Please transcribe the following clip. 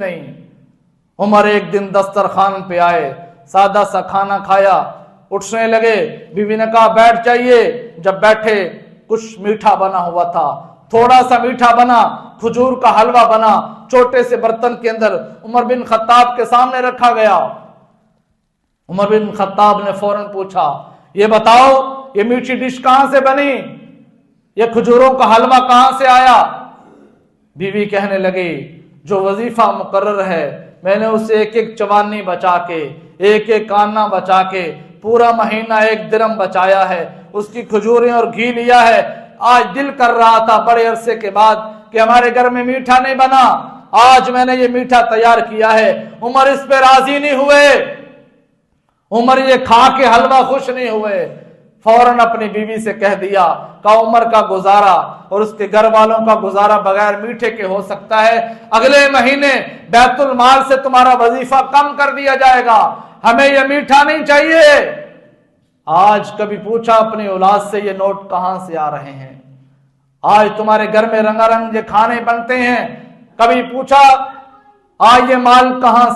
نہیں۔ عمر ایک دن دسترخوان پہ آئے، سادہ سا کھانا کھایا، اٹھنے لگے، بیوی نے کہا بیٹھ جائیے۔ جب بیٹھے کچھ میٹھا بنا ہوا تھا، تھوڑا سا میٹھا بنا، کھجور کا حلوہ بنا، چھوٹے سے برتن کے اندر عمر بن خطاب کے سامنے رکھا گیا۔ عمر بن خطاب نے فوراً پوچھا یہ بتاؤ یہ میٹھی ڈش کہاں سے بنی، یہ کھجوروں کا حلوہ کہاں سے آیا؟ بیوی کہنے لگی جو وظیفہ مقرر ہے میں نے اسے ایک ایک چوانی بچا کے، ایک ایک کانا بچا کے، پورا مہینہ 1 درم بچایا ہے، اس کی کھجوریں اور گھی لیا ہے۔ آج دل کر رہا تھا بڑے عرصے کے بعد کہ ہمارے گھر میں میٹھا نہیں بنا، آج میں نے یہ میٹھا تیار کیا ہے۔ عمر اس پہ راضی نہیں ہوئے، عمر یہ کھا کے حلوہ خوش نہیں ہوئے، فوراً اپنی بیوی سے کہہ دیا کہ عمر کا گزارا اور اس کے گھر والوں کا گزارا بغیر میٹھے کے ہو سکتا ہے، اگلے مہینے بیت المال سے تمہارا وظیفہ کم کر دیا جائے گا، ہمیں یہ میٹھا نہیں چاہیے۔ آج کبھی پوچھا اپنی اولاد سے یہ نوٹ کہاں سے آ رہے ہیں؟ آج تمہارے گھر میں رنگا رنگ یہ کھانے بنتے ہیں، کبھی پوچھا آج یہ مال کہاں سے